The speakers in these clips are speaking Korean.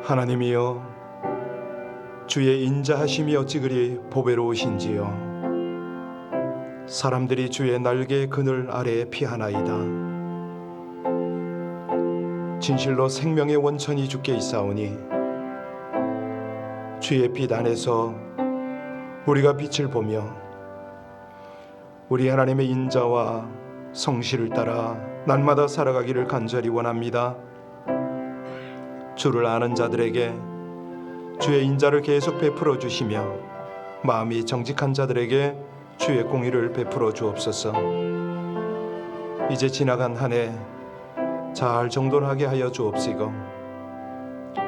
하나님이여, 주의 인자하심이 어찌 그리 보배로우신지요. 사람들이 주의 날개의 그늘 아래에 피하나이다. 진실로 생명의 원천이 주께 있사오니 주의 빛 안에서 우리가 빛을 보며 우리 하나님의 인자와 성실을 따라 날마다 살아가기를 간절히 원합니다. 주를 아는 자들에게 주의 인자를 계속 베풀어 주시며 마음이 정직한 자들에게 주의 공의를 베풀어 주옵소서. 이제 지나간 한 해 잘 정돈하게 하여 주옵시고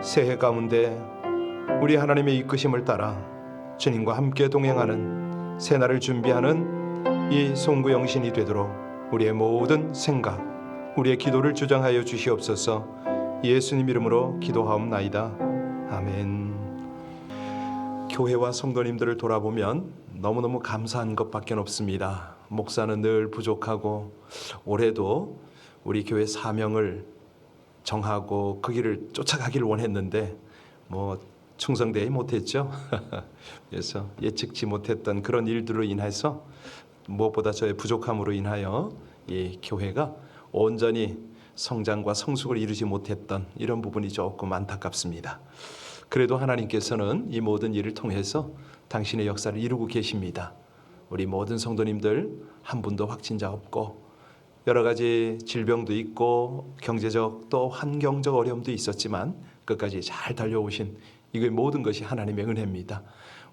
새해 가운데 우리 하나님의 이끄심을 따라 주님과 함께 동행하는 새날을 준비하는 이 송구영신이 되도록 우리의 모든 생각, 우리의 기도를 주장하여 주시옵소서. 예수님 이름으로 기도하옵나이다. 아멘. 교회와 성도님들을 돌아보면 너무너무 감사한 것밖에 없습니다. 목사는 늘 부족하고 올해도 우리 교회 사명을 정하고 그 길을 쫓아가기를 원했는데 충성되지 못했죠. 그래서 예측치 못했던 그런 일들로 인해서 무엇보다 저의 부족함으로 인하여 이 교회가 온전히 성장과 성숙을 이루지 못했던 이런 부분이 조금 안타깝습니다. 그래도 하나님께서는 이 모든 일을 통해서 당신의 역사를 이루고 계십니다. 우리 모든 성도님들 한 분도 확진자 없고 여러 가지 질병도 있고 경제적 또 환경적 어려움도 있었지만 끝까지 잘 달려오신 이게 모든 것이 하나님의 은혜입니다.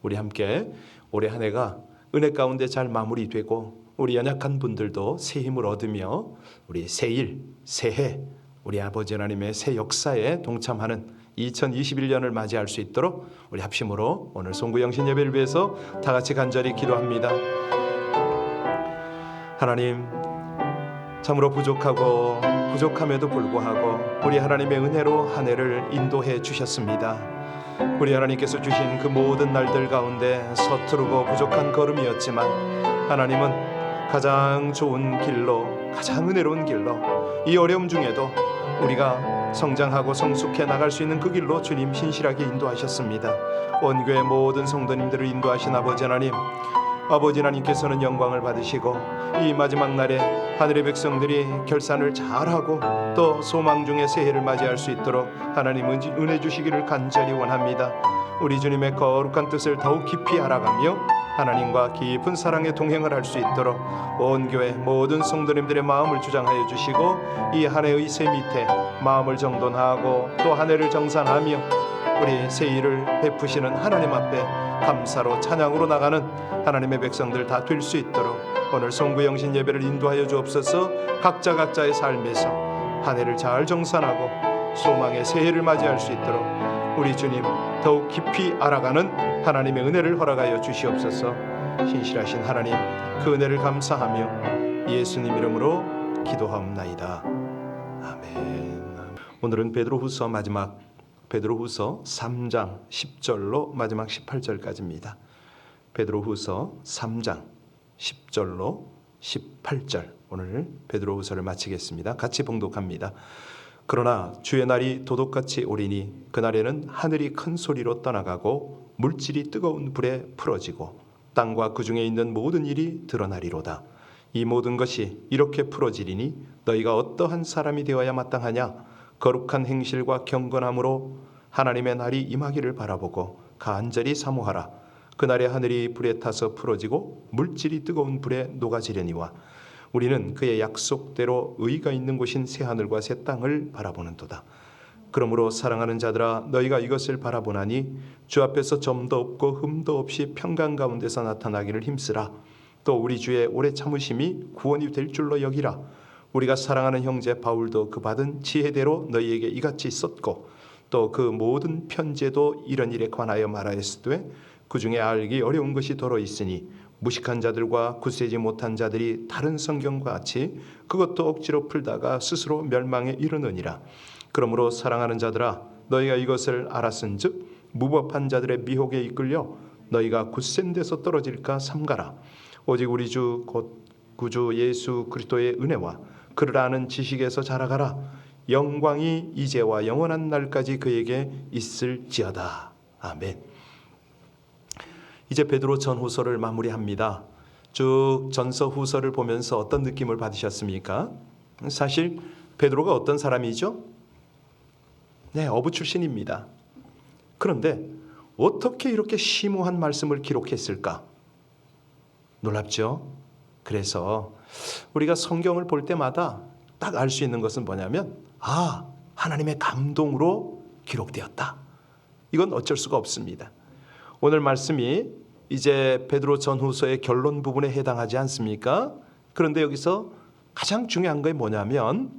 우리 함께 올해 한 해가 은혜 가운데 잘 마무리되고 우리 연약한 분들도 새 힘을 얻으며 우리 새일, 새해 우리 아버지 하나님의 새 역사에 동참하는 2021년을 맞이할 수 있도록 우리 합심으로 오늘 송구영신 예배를 위해서 다 같이 간절히 기도합니다. 하나님, 참으로 부족함에도 불구하고 우리 하나님의 은혜로 한 해를 인도해 주셨습니다. 우리 하나님께서 주신 그 모든 날들 가운데 서투르고 부족한 걸음이었지만 하나님은 가장 좋은 길로, 가장 은혜로운 길로 이 어려움 중에도 우리가 성장하고 성숙해 나갈 수 있는 그 길로 주님 신실하게 인도하셨습니다. 온 교회 모든 성도님들을 인도하신 아버지 하나님, 아버지 하나님께서는 영광을 받으시고 이 마지막 날에 하늘의 백성들이 결산을 잘하고 또 소망 중에 새해를 맞이할 수 있도록 하나님 은혜 주시기를 간절히 원합니다. 우리 주님의 거룩한 뜻을 더욱 깊이 알아가며 하나님과 깊은 사랑의 동행을 할 수 있도록 온 교회 모든 성도님들의 마음을 주장하여 주시고 이 한 해의 새 밑에 마음을 정돈하고 또 한 해를 정산하며 우리 새 일을 베푸시는 하나님 앞에 감사로 찬양으로 나가는 하나님의 백성들 다 될 수 있도록 오늘 송구영신 예배를 인도하여 주옵소서. 각자의 삶에서 한 해를 잘 정산하고 소망의 새해를 맞이할 수 있도록 우리 주님 더욱 깊이 알아가는 하나님의 은혜를 허락하여 주시옵소서. 신실하신 하나님, 그 은혜를 감사하며 예수님 이름으로 기도하옵나이다. 아멘. 오늘은 베드로후서 3장 10절로 마지막 18절까지입니다. 베드로후서 3장 10절로 18절, 오늘 베드로후서를 마치겠습니다. 같이 봉독합니다. 그러나 주의 날이 도둑같이 오리니 그날에는 하늘이 큰 소리로 떠나가고 물질이 뜨거운 불에 풀어지고 땅과 그 중에 있는 모든 일이 드러나리로다. 이 모든 것이 이렇게 풀어지리니 너희가 어떠한 사람이 되어야 마땅하냐? 거룩한 행실과 경건함으로 하나님의 날이 임하기를 바라보고 간절히 사모하라. 그날에 하늘이 불에 타서 풀어지고 물질이 뜨거운 불에 녹아지려니와 우리는 그의 약속대로 의가 있는 곳인 새 하늘과 새 땅을 바라보는도다. 그러므로 사랑하는 자들아, 너희가 이것을 바라보나니 주 앞에서 점도 없고 흠도 없이 평강 가운데서 나타나기를 힘쓰라. 또 우리 주의 오래 참으심이 구원이 될 줄로 여기라. 우리가 사랑하는 형제 바울도 그 받은 지혜대로 너희에게 이같이 썼고 또 그 모든 편지에도 이런 일에 관하여 말하였으되 그 중에 알기 어려운 것이 더러 있으니 무식한 자들과 굳세지 못한 자들이 다른 성경과 같이 그것도 억지로 풀다가 스스로 멸망에 이르느니라. 그러므로 사랑하는 자들아, 너희가 이것을 알았은즉 무법한 자들의 미혹에 이끌려 너희가 굳센 데서 떨어질까 삼가라. 오직 우리 주 곧 구주 예수 그리스도의 은혜와 그를 아는 지식에서 자라가라. 영광이 이제와 영원한 날까지 그에게 있을지어다. 아멘. 이제 베드로 전후서를 마무리합니다. 쭉 전서 후서를 보면서 어떤 느낌을 받으셨습니까? 사실 베드로가 어떤 사람이죠? 네, 어부 출신입니다. 그런데 어떻게 이렇게 심오한 말씀을 기록했을까? 놀랍죠? 그래서 우리가 성경을 볼 때마다 딱 알 수 있는 것은 뭐냐면 하나님의 감동으로 기록되었다. 이건 어쩔 수가 없습니다. 오늘 말씀이 이제 베드로 전후서의 결론 부분에 해당하지 않습니까? 그런데 여기서 가장 중요한 게 뭐냐면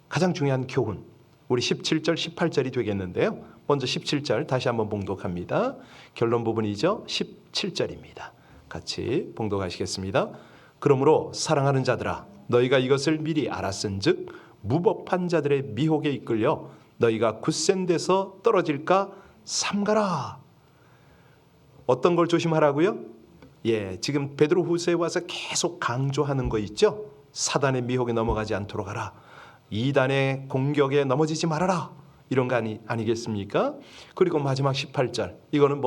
가장 중요한 교훈, 우리 17절 18절이 되겠는데요. 먼저 17절 다시 한번 봉독합니다. 결론 부분이죠. 17절입니다. 같이 봉독하시겠습니다. 그러므로 사랑하는 자들아, 너희가 이것을 미리 알았은즉 무법한 자들의 미혹에 이끌려 너희가 굳센 데서 떨어질까 삼가라. 어떤 걸 조심하라고요? 지금 베드로후서에 와서 계속 강조하는 거 있죠? 사단의 미혹에 넘어가지 않도록 하라. 이단의 공격에 넘어지지 말아라. 이런 거 아니겠습니까? 그리고 마지막 18절. 이거는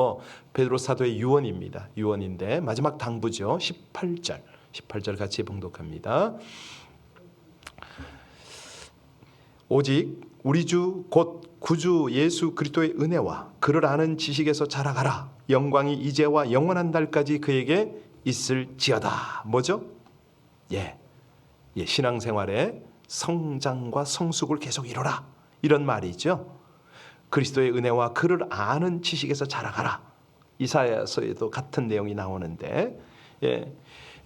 베드로 사도의 유언입니다. 유언인데 마지막 당부죠. 18절 같이 봉독합니다. 오직 우리 주 곧 구주 예수 그리스도의 은혜와 그를 아는 지식에서 자라가라. 영광이 이제와 영원한 날까지 그에게 있을지어다. 뭐죠? 신앙생활의 성장과 성숙을 계속 이뤄라. 이런 말이죠. 그리스도의 은혜와 그를 아는 지식에서 자라가라. 이사야서에도 같은 내용이 나오는데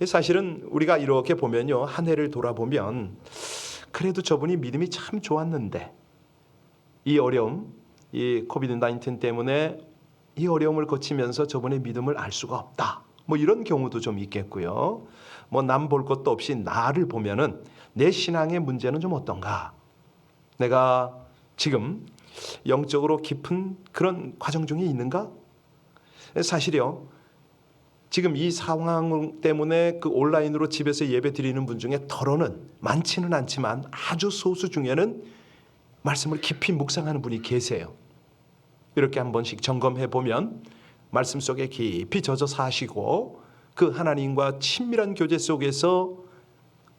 사실은 우리가 이렇게 보면요, 한 해를 돌아보면 그래도 저분이 믿음이 참 좋았는데 이 어려움, 이 코비드-19 때문에 이 어려움을 거치면서 저분의 믿음을 알 수가 없다. 이런 경우도 좀 있겠고요. 남 볼 것도 없이 나를 보면은 내 신앙의 문제는 좀 어떤가? 내가 지금 영적으로 깊은 그런 과정 중에 있는가? 사실요, 지금 이 상황 때문에 그 온라인으로 집에서 예배 드리는 분 중에 더러는 많지는 않지만 아주 소수 중에는 말씀을 깊이 묵상하는 분이 계세요. 이렇게 한 번씩 점검해 보면 말씀 속에 깊이 젖어 사시고 그 하나님과 친밀한 교제 속에서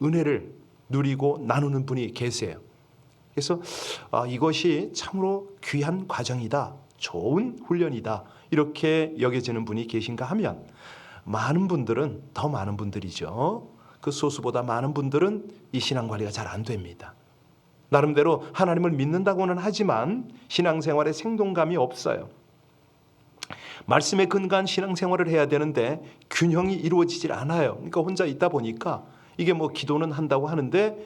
은혜를 누리고 나누는 분이 계세요. 그래서 이것이 참으로 귀한 과정이다, 좋은 훈련이다, 이렇게 여겨지는 분이 계신가 하면 많은 분들은, 더 많은 분들이죠, 그 소수보다 많은 분들은 이 신앙관리가 잘 안 됩니다. 나름대로 하나님을 믿는다고는 하지만 신앙생활에 생동감이 없어요. 말씀에 근거한 신앙생활을 해야 되는데 균형이 이루어지질 않아요. 그러니까 혼자 있다 보니까 이게 기도는 한다고 하는데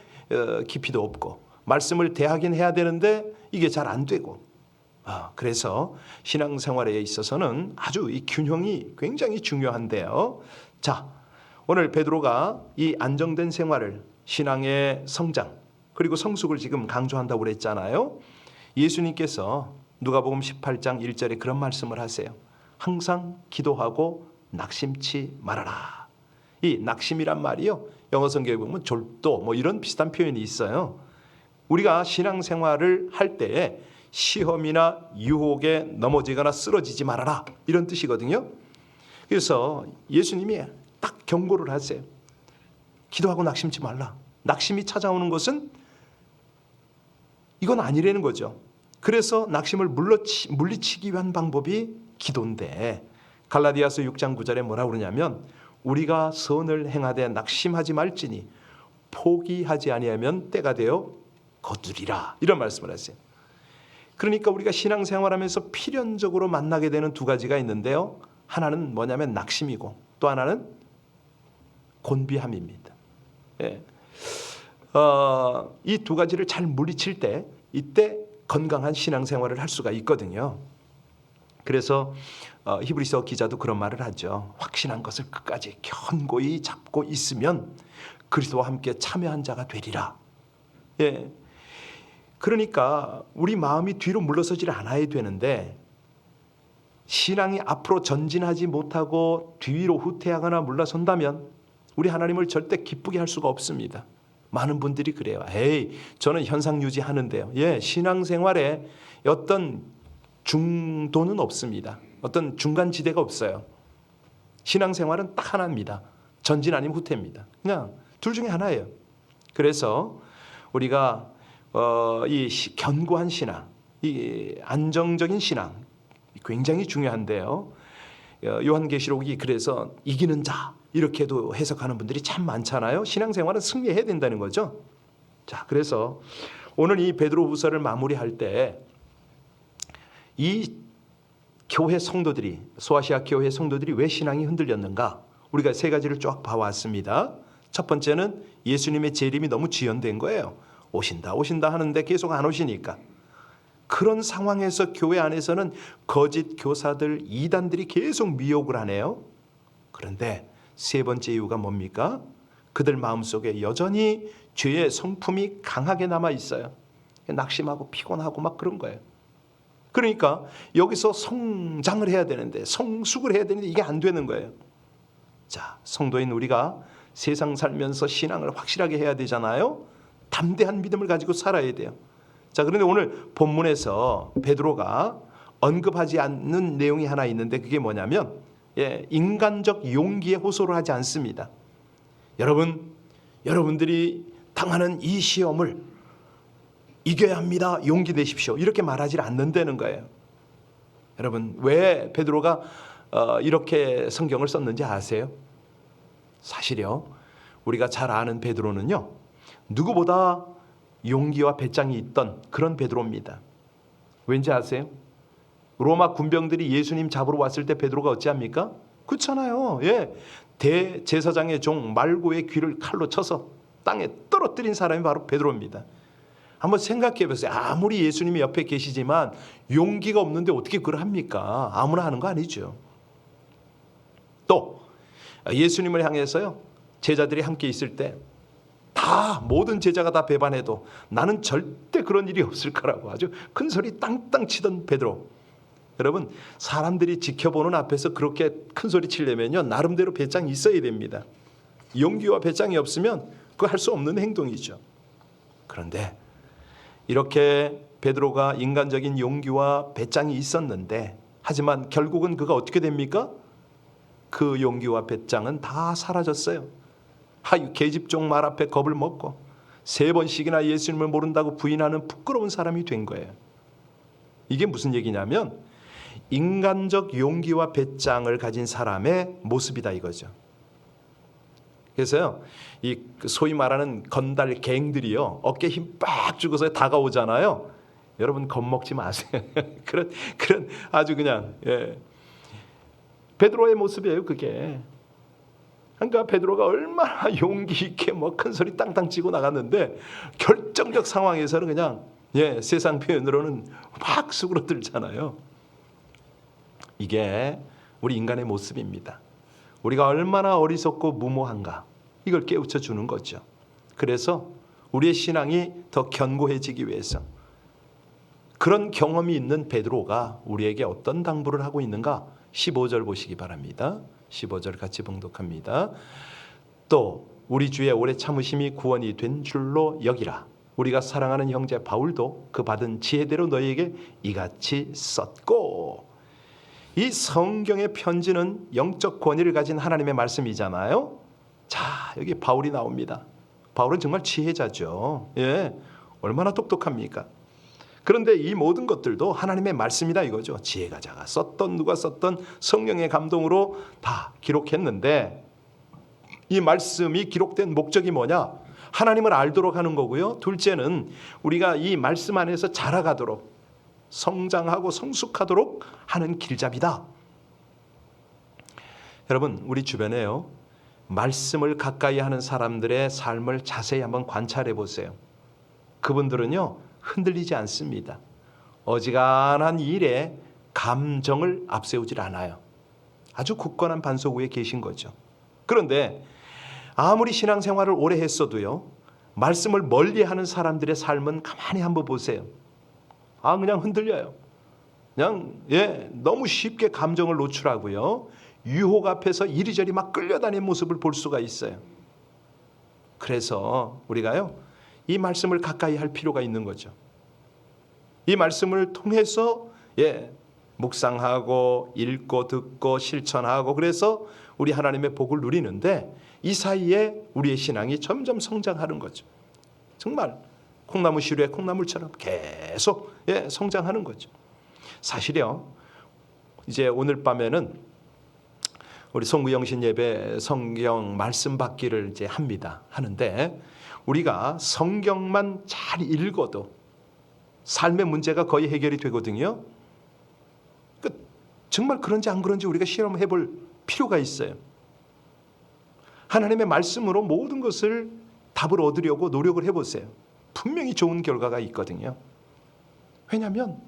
깊이도 없고, 말씀을 대하긴 해야 되는데 이게 잘 안 되고, 그래서 신앙생활에 있어서는 아주 이 균형이 굉장히 중요한데요. 자, 오늘 베드로가 이 안정된 생활을, 신앙의 성장 그리고 성숙을 지금 강조한다고 그랬잖아요. 예수님께서 누가복음 18장 1절에 그런 말씀을 하세요. 항상 기도하고 낙심치 말아라. 이 낙심이란 말이요, 영어 성경에 보면 졸도 이런 비슷한 표현이 있어요. 우리가 신앙생활을 할 때에 시험이나 유혹에 넘어지거나 쓰러지지 말아라, 이런 뜻이거든요. 그래서 예수님이 딱 경고를 하세요. 기도하고 낙심치 말라. 낙심이 찾아오는 것은 이건 아니라는 거죠. 그래서 낙심을 물리치기 위한 방법이 기도인데, 갈라디아서 6장 9절에 뭐라고 그러냐면 우리가 선을 행하되 낙심하지 말지니 포기하지 아니하면 때가 되어 거두리라, 이런 말씀을 하세요. 그러니까 우리가 신앙생활하면서 필연적으로 만나게 되는 두 가지가 있는데요, 하나는 뭐냐면 낙심이고 또 하나는 곤비함입니다. 이 두 가지를 잘 물리칠 때, 이때 건강한 신앙생활을 할 수가 있거든요. 그래서 히브리서 기자도 그런 말을 하죠. 확신한 것을 끝까지 견고히 잡고 있으면 그리스도와 함께 참여한 자가 되리라. 그러니까 우리 마음이 뒤로 물러서질 않아야 되는데, 신앙이 앞으로 전진하지 못하고 뒤로 후퇴하거나 물러선다면 우리 하나님을 절대 기쁘게 할 수가 없습니다. 많은 분들이 그래요. 에이, 저는 현상 유지하는데요. 예, 신앙생활에 어떤 중도는 없습니다. 어떤 중간지대가 없어요. 신앙생활은 딱 하나입니다. 전진 아니면 후퇴입니다. 그냥 둘 중에 하나예요. 그래서 우리가 이 견고한 신앙, 이 안정적인 신앙 굉장히 중요한데요. 요한계시록이 그래서 이기는 자 이렇게도 해석하는 분들이 참 많잖아요. 신앙생활은 승리해야 된다는 거죠. 자, 그래서 오늘 이 베드로후서를 마무리할 때 이 교회 성도들이, 소아시아 교회 성도들이 왜 신앙이 흔들렸는가? 우리가 세 가지를 쫙 봐왔습니다. 첫 번째는 예수님의 재림이 너무 지연된 거예요. 오신다 하는데 계속 안 오시니까. 그런 상황에서 교회 안에서는 거짓 교사들, 이단들이 계속 미혹을 하네요. 그런데 세 번째 이유가 뭡니까? 그들 마음속에 여전히 죄의 성품이 강하게 남아 있어요. 낙심하고 피곤하고 막 그런 거예요. 그러니까 여기서 성장을 해야 되는데, 성숙을 해야 되는데 이게 안 되는 거예요. 자, 성도인 우리가 세상 살면서 신앙을 확실하게 해야 되잖아요. 담대한 믿음을 가지고 살아야 돼요. 자, 그런데 오늘 본문에서 베드로가 언급하지 않는 내용이 하나 있는데 그게 뭐냐면 인간적 용기에 호소를 하지 않습니다. 여러분들이 당하는 이 시험을 이겨야 합니다. 용기 내십시오. 이렇게 말하지 않는다는 거예요. 여러분, 왜 베드로가 이렇게 성경을 썼는지 아세요? 사실요, 우리가 잘 아는 베드로는요, 누구보다 용기와 배짱이 있던 그런 베드로입니다. 왠지 아세요? 로마 군병들이 예수님 잡으러 왔을 때 베드로가 어찌합니까? 그렇잖아요. 예, 대제사장의 종 말고의 귀를 칼로 쳐서 땅에 떨어뜨린 사람이 바로 베드로입니다. 한번 생각해 보세요. 아무리 예수님이 옆에 계시지만 용기가 없는데 어떻게 그걸 합니까? 아무나 하는 거 아니죠. 또 예수님을 향해서요, 제자들이 함께 있을 때 모든 제자가 다 배반해도 나는 절대 그런 일이 없을 거라고 아주 큰 소리 땅땅 치던 베드로. 여러분, 사람들이 지켜보는 앞에서 그렇게 큰 소리 치려면요, 나름대로 배짱이 있어야 됩니다. 용기와 배짱이 없으면 그거 할 수 없는 행동이죠. 그런데 이렇게 베드로가 인간적인 용기와 배짱이 있었는데, 하지만 결국은 그가 어떻게 됩니까? 그 용기와 배짱은 다 사라졌어요. 계집종 말 앞에 겁을 먹고 3번씩이나 예수님을 모른다고 부인하는 부끄러운 사람이 된 거예요. 이게 무슨 얘기냐면 인간적 용기와 배짱을 가진 사람의 모습이다 이거죠. 그래서요, 이 소위 말하는 건달 갱들이요, 어깨 힘 빡 주고서 다가오잖아요. 여러분, 겁먹지 마세요. 그런 아주 그냥 베드로의 모습이에요, 그게. 그러니까 베드로가 얼마나 용기 있게 큰 소리 땅땅 치고 나갔는데 결정적 상황에서는 그냥 세상 표현으로는 막 수그러들잖아요. 이게 우리 인간의 모습입니다. 우리가 얼마나 어리석고 무모한가, 이걸 깨우쳐 주는 거죠. 그래서 우리의 신앙이 더 견고해지기 위해서 그런 경험이 있는 베드로가 우리에게 어떤 당부를 하고 있는가? 15절 보시기 바랍니다. 15절 같이 봉독합니다. 또 우리 주의 오래 참으심이 구원이 된 줄로 여기라. 우리가 사랑하는 형제 바울도 그 받은 지혜대로 너희에게 이같이 썼고. 이 성경의 편지는 영적 권위를 가진 하나님의 말씀이잖아요. 자, 여기 바울이 나옵니다. 바울은 정말 지혜자죠. 얼마나 똑똑합니까? 그런데 이 모든 것들도 하나님의 말씀이다 이거죠. 지혜가자가 썼던 누가 썼던 성령의 감동으로 다 기록했는데, 이 말씀이 기록된 목적이 뭐냐? 하나님을 알도록 하는 거고요. 둘째는 우리가 이 말씀 안에서 자라가도록, 성장하고 성숙하도록 하는 길잡이다. 여러분, 우리 주변에요, 말씀을 가까이 하는 사람들의 삶을 자세히 한번 관찰해 보세요. 그분들은요, 흔들리지 않습니다. 어지간한 일에 감정을 앞세우질 않아요. 아주 굳건한 반석 위에 계신 거죠. 그런데 아무리 신앙생활을 오래 했어도요, 말씀을 멀리하는 사람들의 삶은 가만히 한번 보세요. 그냥 흔들려요. 그냥 너무 쉽게 감정을 노출하고요, 유혹 앞에서 이리저리 막 끌려다니는 모습을 볼 수가 있어요. 그래서 우리가요, 이 말씀을 가까이 할 필요가 있는 거죠. 이 말씀을 통해서 묵상하고 읽고 듣고 실천하고, 그래서 우리 하나님의 복을 누리는데, 이 사이에 우리의 신앙이 점점 성장하는 거죠. 정말 콩나무 시루에 콩나물처럼 계속 성장하는 거죠. 사실요, 이제 오늘 밤에는 우리 송구영신 예배 성경 말씀 받기를 이제 하는데, 우리가 성경만 잘 읽어도 삶의 문제가 거의 해결이 되거든요. 정말 그런지 안 그런지 우리가 실험해 볼 필요가 있어요. 하나님의 말씀으로 모든 것을 답을 얻으려고 노력을 해보세요. 분명히 좋은 결과가 있거든요. 왜냐하면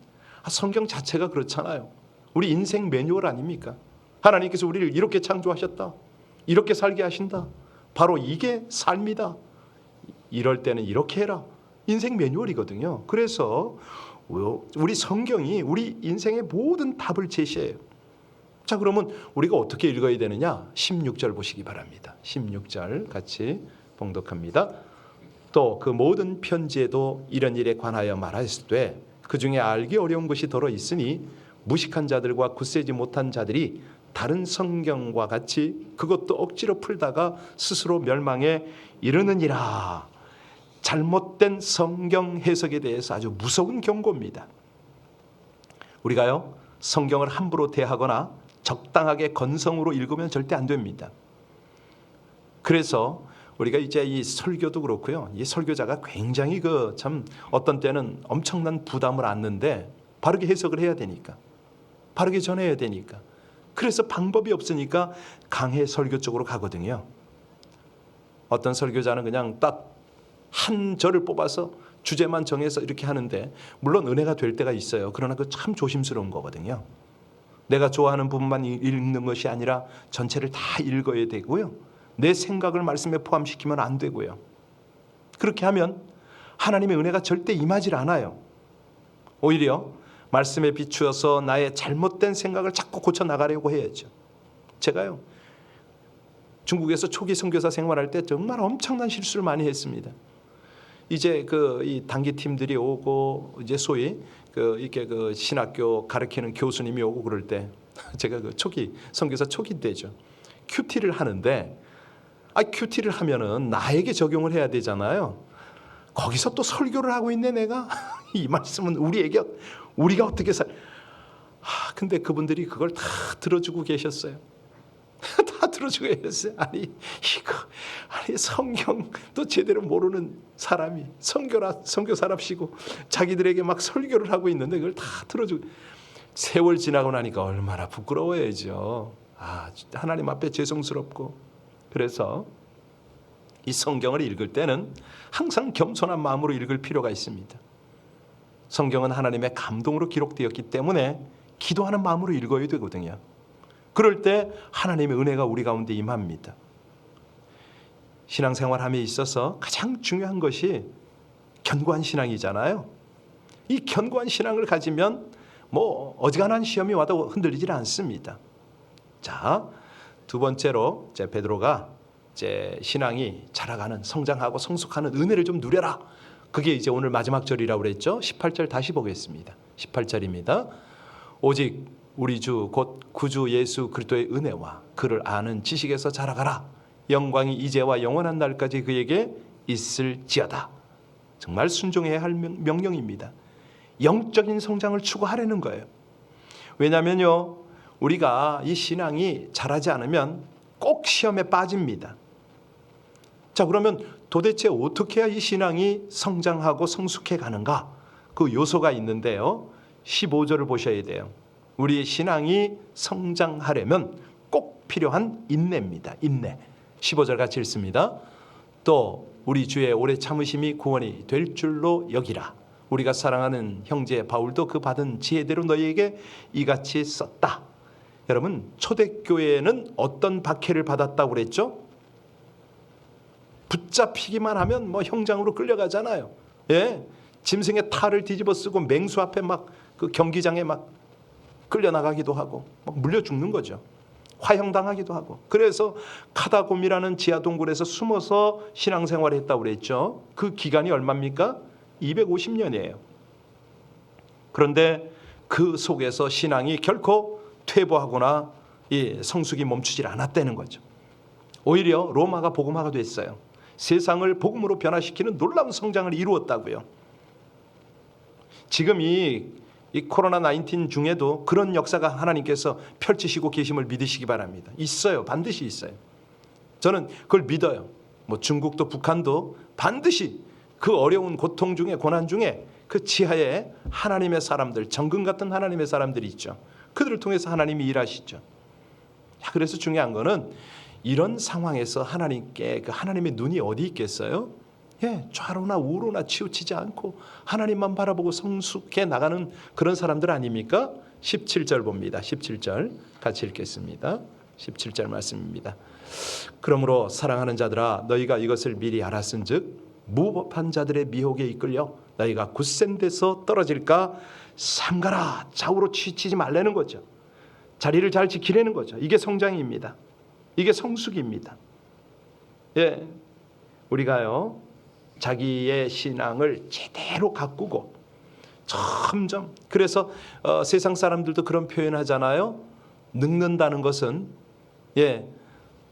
성경 자체가 그렇잖아요. 우리 인생 매뉴얼 아닙니까? 하나님께서 우리를 이렇게 창조하셨다, 이렇게 살게 하신다, 바로 이게 삶이다, 이럴 때는 이렇게 해라, 인생 매뉴얼이거든요. 그래서 우리 성경이 우리 인생의 모든 답을 제시해요. 자, 그러면 우리가 어떻게 읽어야 되느냐? 16절 보시기 바랍니다. 16절 같이 봉독합니다. 또 그 모든 편지에도 이런 일에 관하여 말하였으되 그 중에 알기 어려운 것이 더러 있으니 무식한 자들과 굳세지 못한 자들이 다른 성경과 같이 그것도 억지로 풀다가 스스로 멸망에 이르느니라. 잘못된 성경 해석에 대해서 아주 무서운 경고입니다. 우리가요, 성경을 함부로 대하거나 적당하게 건성으로 읽으면 절대 안 됩니다. 그래서 우리가 이제 이 설교도 그렇고요, 이 설교자가 굉장히 참 어떤 때는 엄청난 부담을 안는데, 바르게 해석을 해야 되니까, 바르게 전해야 되니까, 그래서 방법이 없으니까 강해 설교 쪽으로 가거든요. 어떤 설교자는 그냥 딱 한 절을 뽑아서 주제만 정해서 이렇게 하는데, 물론 은혜가 될 때가 있어요. 그러나 그 참 조심스러운 거거든요. 내가 좋아하는 부분만 읽는 것이 아니라 전체를 다 읽어야 되고요, 내 생각을 말씀에 포함시키면 안 되고요. 그렇게 하면 하나님의 은혜가 절대 임하질 않아요. 오히려 말씀에 비추어서 나의 잘못된 생각을 자꾸 고쳐나가려고 해야죠. 제가요, 중국에서 초기 선교사 생활할 때 정말 엄청난 실수를 많이 했습니다. 이제 이 단기팀들이 오고, 이제 소위 이렇게 신학교 가르치는 교수님이 오고 그럴 때, 제가 초기 선교사 초기 때죠, 큐티를 하는데, 큐티를 하면은 나에게 적용을 해야 되잖아요. 거기서 또 설교를 하고 있네 내가. 이 말씀은 우리가 어떻게 근데 그분들이 그걸 다 들어주고 계셨어요. 다 들어주고 계셨어요. 아니 성경도 제대로 모르는 사람이 선교사랍시고 자기들에게 막 설교를 하고 있는데 그걸 다 들어주고. 세월 지나고 나니까 얼마나 부끄러워야죠. 하나님 앞에 죄송스럽고. 그래서 이 성경을 읽을 때는 항상 겸손한 마음으로 읽을 필요가 있습니다. 성경은 하나님의 감동으로 기록되었기 때문에 기도하는 마음으로 읽어야 되거든요. 그럴 때 하나님의 은혜가 우리 가운데 임합니다. 신앙생활함에 있어서 가장 중요한 것이 견고한 신앙이잖아요. 이 견고한 신앙을 가지면 어지간한 시험이 와도 흔들리질 않습니다. 자, 두 번째로 이제 베드로가 이제 신앙이 자라가는, 성장하고 성숙하는 은혜를 좀 누려라. 그게 이제 오늘 마지막 절이라고 그랬죠. 18절 다시 보겠습니다. 18절입니다. 오직 우리 주 곧 구주 예수 그리스도의 은혜와 그를 아는 지식에서 자라가라. 영광이 이제와 영원한 날까지 그에게 있을지어다. 정말 순종해야 할 명령입니다. 영적인 성장을 추구하려는 거예요. 왜냐하면요, 우리가 이 신앙이 자라지 않으면 꼭 시험에 빠집니다. 자, 그러면 도대체 어떻게 해야 이 신앙이 성장하고 성숙해 가는가? 그 요소가 있는데요, 15절을 보셔야 돼요. 우리 신앙이 성장하려면 꼭 필요한 인내입니다. 인내. 15절 같이 읽습니다. 또 우리 주의 오래 참으심이 구원이 될 줄로 여기라. 우리가 사랑하는 형제 바울도 그 받은 지혜대로 너희에게 이같이 썼다. 여러분, 초대교회는 어떤 박해를 받았다고 그랬죠? 붙잡히기만 하면 형장으로 끌려가잖아요. 짐승의 탈을 뒤집어 쓰고 맹수 앞에 그 경기장에 끌려나가기도 하고 물려 죽는 거죠. 화형당하기도 하고, 그래서 카다곰이라는 지하 동굴에서 숨어서 신앙생활을 했다고 그랬죠. 그 기간이 얼마입니까? 250년이에요. 그런데 그 속에서 신앙이 결코 퇴보하거나 성숙이 멈추질 않았다는 거죠. 오히려 로마가 복음화가 됐어요. 세상을 복음으로 변화시키는 놀라운 성장을 이루었다고요. 지금 이 코로나19 중에도 그런 역사가 하나님께서 펼치시고 계심을 믿으시기 바랍니다. 있어요. 반드시 있어요. 저는 그걸 믿어요. 중국도 북한도 반드시 그 어려운 고통 중에, 고난 중에 그 지하에 하나님의 사람들, 정금 같은 하나님의 사람들이 있죠. 그들을 통해서 하나님이 일하시죠. 그래서 중요한 거는 이런 상황에서 하나님께 그 하나님의 눈이 어디 있겠어요? 좌로나 우로나 치우치지 않고 하나님만 바라보고 성숙해 나가는 그런 사람들 아닙니까? 17절 봅니다. 17절 같이 읽겠습니다. 17절 말씀입니다. 그러므로 사랑하는 자들아, 너희가 이것을 미리 알았은즉 무법한 자들의 미혹에 이끌려 너희가 굳센 데서 떨어질까 삼가라. 좌우로 치우치지 말라는 거죠. 자리를 잘 지키려는 거죠. 이게 성장입니다. 이게 성숙입니다. 우리가요, 자기의 신앙을 제대로 가꾸고 점점, 그래서 세상 사람들도 그런 표현하잖아요. 늙는다는 것은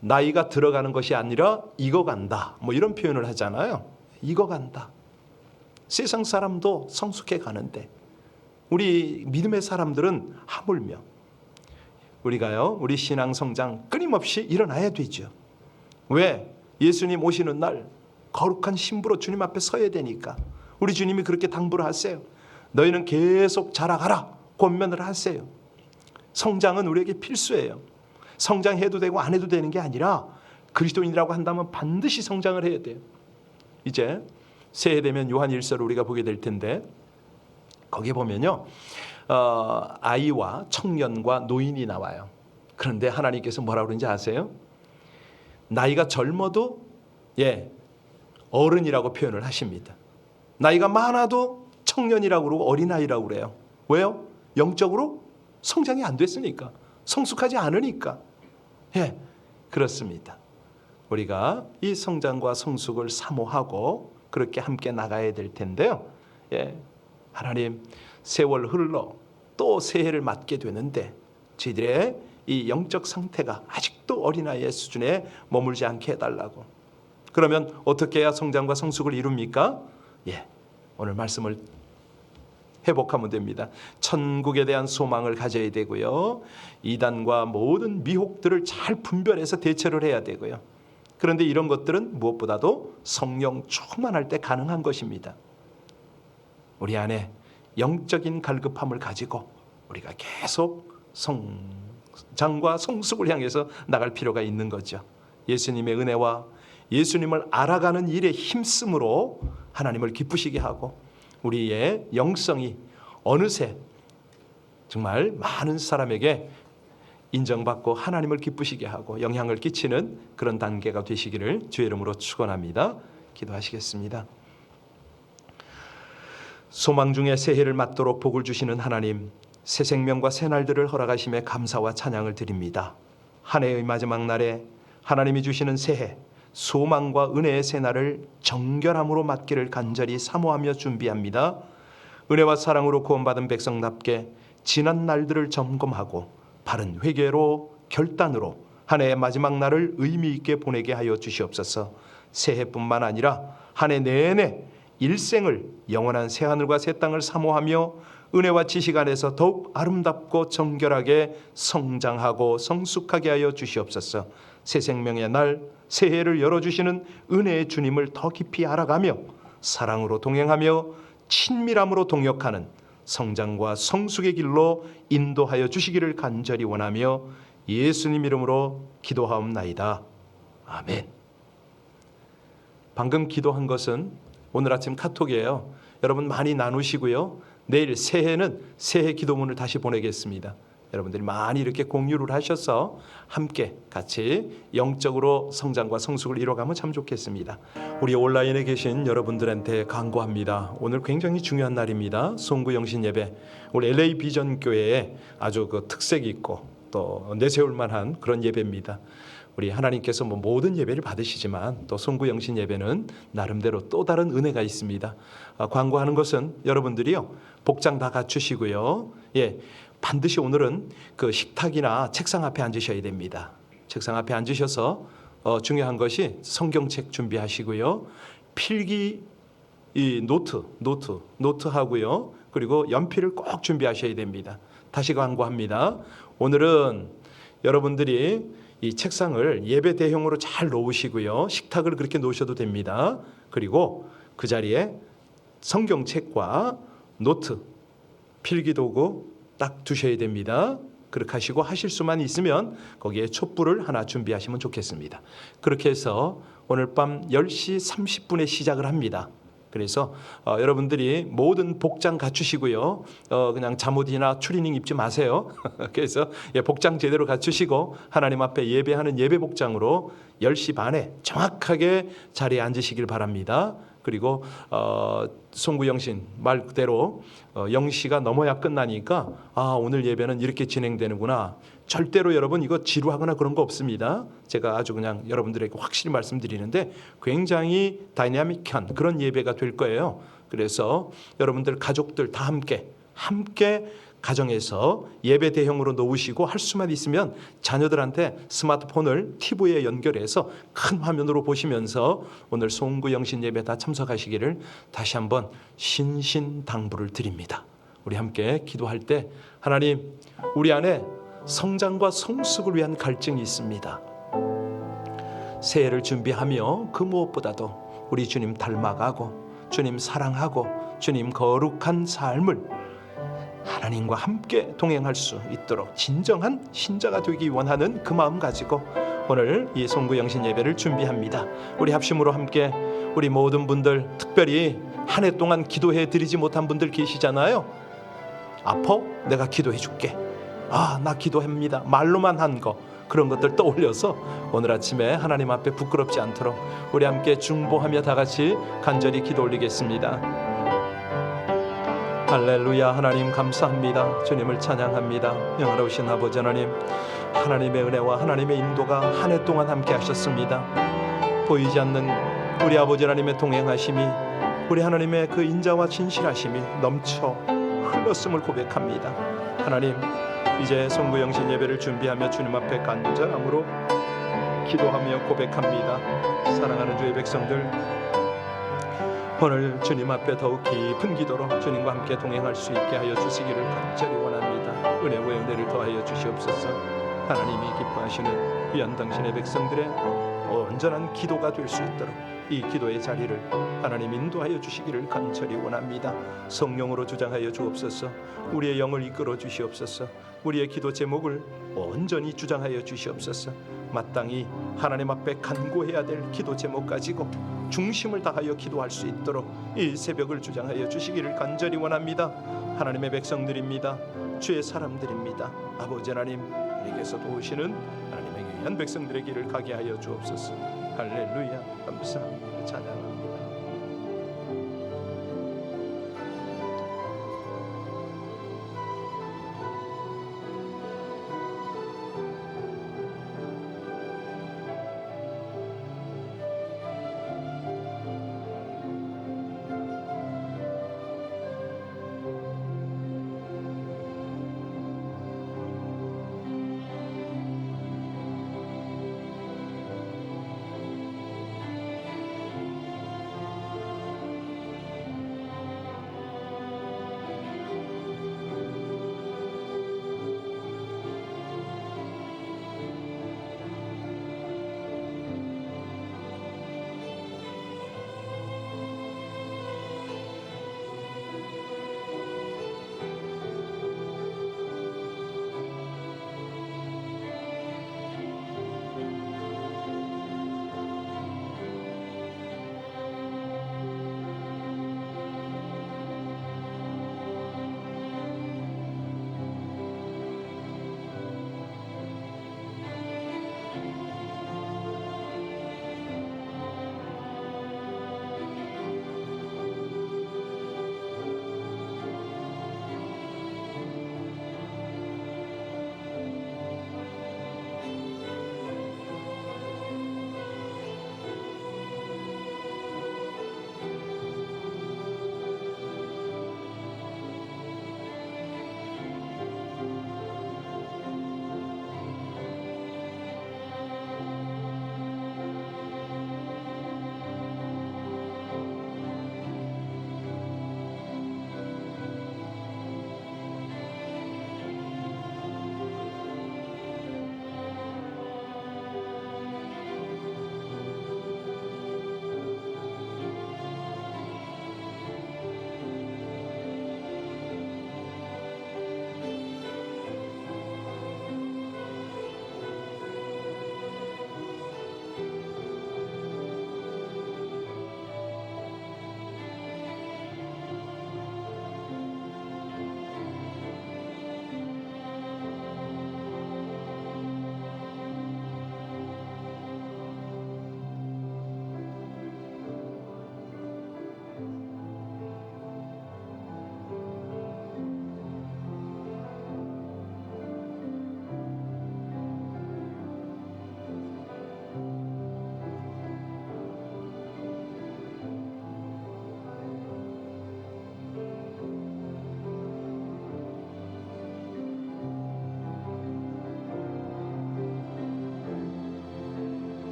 나이가 들어가는 것이 아니라 익어간다, 이런 표현을 하잖아요. 익어간다. 세상 사람도 성숙해 가는데 우리 믿음의 사람들은 하물며 우리가요, 우리 신앙 성장 끊임없이 일어나야 되죠. 왜? 예수님 오시는 날 거룩한 신부로 주님 앞에 서야 되니까. 우리 주님이 그렇게 당부를 하세요. 너희는 계속 자라가라, 권면을 하세요. 성장은 우리에게 필수예요. 성장해도 되고 안 해도 되는 게 아니라 그리스도인이라고 한다면 반드시 성장을 해야 돼요. 이제 새해 되면 요한 1서를 우리가 보게 될 텐데, 거기에 보면요, 아이와 청년과 노인이 나와요. 그런데 하나님께서 뭐라고 그러는지 아세요? 나이가 젊어도 어른이라고 표현을 하십니다. 나이가 많아도 청년이라고 그러고 어린아이라고 그래요. 왜요? 영적으로 성장이 안 됐으니까, 성숙하지 않으니까. 그렇습니다. 우리가 이 성장과 성숙을 사모하고 그렇게 함께 나가야 될 텐데요. 하나님, 세월 흘러 또 새해를 맞게 되는데 저희들의 이 영적 상태가 아직도 어린아이의 수준에 머물지 않게 해달라고. 그러면 어떻게 해야 성장과 성숙을 이룹니까? 오늘 말씀을 회복하면 됩니다. 천국에 대한 소망을 가져야 되고요, 이단과 모든 미혹들을 잘 분별해서 대처를 해야 되고요. 그런데 이런 것들은 무엇보다도 성령 충만할 때 가능한 것입니다. 우리 안에 영적인 갈급함을 가지고 우리가 계속 성장과 성숙을 향해서 나갈 필요가 있는 거죠. 예수님의 은혜와 예수님을 알아가는 일에 힘쓰므로 하나님을 기쁘시게 하고 우리의 영성이 어느새 정말 많은 사람에게 인정받고 하나님을 기쁘시게 하고 영향을 끼치는 그런 단계가 되시기를 주의 이름으로 축원합니다. 기도하시겠습니다. 소망 중에 새해를 맞도록 복을 주시는 하나님, 새 생명과 새 날들을 허락하심에 감사와 찬양을 드립니다. 한 해의 마지막 날에 하나님이 주시는 새해, 소망과 은혜의 새날을 정결함으로 맞기를 간절히 사모하며 준비합니다. 은혜와 사랑으로 구원받은 백성답게 지난 날들을 점검하고 바른 회개로 결단으로 한 해의 마지막 날을 의미 있게 보내게 하여 주시옵소서. 새해뿐만 아니라 한 해 내내 일생을 영원한 새하늘과 새 땅을 사모하며 은혜와 지식 안에서 더욱 아름답고 정결하게 성장하고 성숙하게 하여 주시옵소서. 새 생명의 날, 새해를 열어주시는 은혜의 주님을 더 깊이 알아가며 사랑으로 동행하며 친밀함으로 동역하는 성장과 성숙의 길로 인도하여 주시기를 간절히 원하며 예수님 이름으로 기도하옵나이다. 아멘. 방금 기도한 것은 오늘 아침 카톡이에요. 여러분 많이 나누시고요. 내일 새해는 새해 기도문을 다시 보내겠습니다. 여러분들이 많이 이렇게 공유를 하셔서 함께 같이 영적으로 성장과 성숙을 이뤄가면 참 좋겠습니다. 우리 온라인에 계신 여러분들한테 강구합니다. 오늘 굉장히 중요한 날입니다. 송구 영신 예배. 우리 LA 비전 교회에 아주 그 특색이 있고 또 내세울 만한 그런 예배입니다. 우리 하나님께서 모든 예배를 받으시지만 또 송구영신 예배는 나름대로 또 다른 은혜가 있습니다. 광고하는 것은 여러분들이요, 복장 다 갖추시고요, 반드시 오늘은 그 식탁이나 책상 앞에 앉으셔야 됩니다. 책상 앞에 앉으셔서 중요한 것이 성경책 준비하시고요, 필기 이 노트하고요, 그리고 연필을 꼭 준비하셔야 됩니다. 다시 광고합니다. 오늘은 여러분들이 이 책상을 예배 대형으로 잘 놓으시고요, 식탁을 그렇게 놓으셔도 됩니다. 그리고 그 자리에 성경책과 노트, 필기도구 딱 두셔야 됩니다. 그렇게 하시고 하실 수만 있으면 거기에 촛불을 하나 준비하시면 좋겠습니다. 그렇게 해서 오늘 밤 10시 30분에 시작을 합니다. 그래서 여러분들이 모든 복장 갖추시고요, 그냥 잠옷이나 추리닝 입지 마세요. 그래서 복장 제대로 갖추시고 하나님 앞에 예배하는 예배 복장으로 10시 반에 정확하게 자리에 앉으시길 바랍니다. 그리고 송구영신 말 그대로 0시가 넘어야 끝나니까 오늘 예배는 이렇게 진행되는구나. 절대로 여러분 이거 지루하거나 그런 거 없습니다. 제가 아주 그냥 여러분들에게 확실히 말씀드리는데 굉장히 다이나믹한 그런 예배가 될 거예요. 그래서 여러분들 가족들 다 함께 가정에서 예배 대형으로 놓으시고 할 수만 있으면 자녀들한테 스마트폰을 TV에 연결해서 큰 화면으로 보시면서 오늘 송구영신 예배 다 참석하시기를 다시 한번 신신당부를 드립니다. 우리 함께 기도할 때, 하나님, 우리 안에 성장과 성숙을 위한 갈증이 있습니다. 새해를 준비하며 그 무엇보다도 우리 주님 닮아가고 주님 사랑하고 주님 거룩한 삶을 하나님과 함께 동행할 수 있도록 진정한 신자가 되기 원하는 그 마음 가지고 오늘 이 송구영신 예배를 준비합니다. 우리 합심으로 함께 우리 모든 분들, 특별히 한 해 동안 기도해 드리지 못한 분들 계시잖아요. 아파? 내가 기도해 줄게. 나 기도합니다. 말로만 한 거, 그런 것들 떠올려서 오늘 아침에 하나님 앞에 부끄럽지 않도록 우리 함께 중보하며 다 같이 간절히 기도 올리겠습니다. 할렐루야. 하나님 감사합니다. 주님을 찬양합니다. 영원하신 아버지 하나님, 하나님의 은혜와 하나님의 인도가 한 해 동안 함께 하셨습니다. 보이지 않는 우리 아버지 하나님의 동행하심이, 우리 하나님의 그 인자와 진실하심이 넘쳐 흘렀음을 고백합니다. 하나님, 이제 송구영신 예배를 준비하며 주님 앞에 간절함으로 기도하며 고백합니다. 사랑하는 주의 백성들, 오늘 주님 앞에 더욱 깊은 기도로 주님과 함께 동행할 수 있게 하여 주시기를 간절히 원합니다. 은혜와 은혜를 더하여 주시옵소서. 하나님이 기뻐하시는 귀한 당신의 백성들의 온전한 기도가 될 수 있도록 이 기도의 자리를 하나님 인도하여 주시기를 간절히 원합니다. 성령으로 주장하여 주옵소서. 우리의 영을 이끌어 주시옵소서. 우리의 기도 제목을 온전히 주장하여 주시옵소서. 마땅히 하나님 앞에 간구해야 될 기도 제목 가지고 중심을 다하여 기도할 수 있도록 이 새벽을 주장하여 주시기를 간절히 원합니다. 하나님의 백성들입니다. 주의 사람들입니다. 아버지 하나님, 우리에게서 도우시는 하나님의 귀한 백성들의 길을 가게 하여 주옵소서. 할렐루야. 감사 찬양합니다.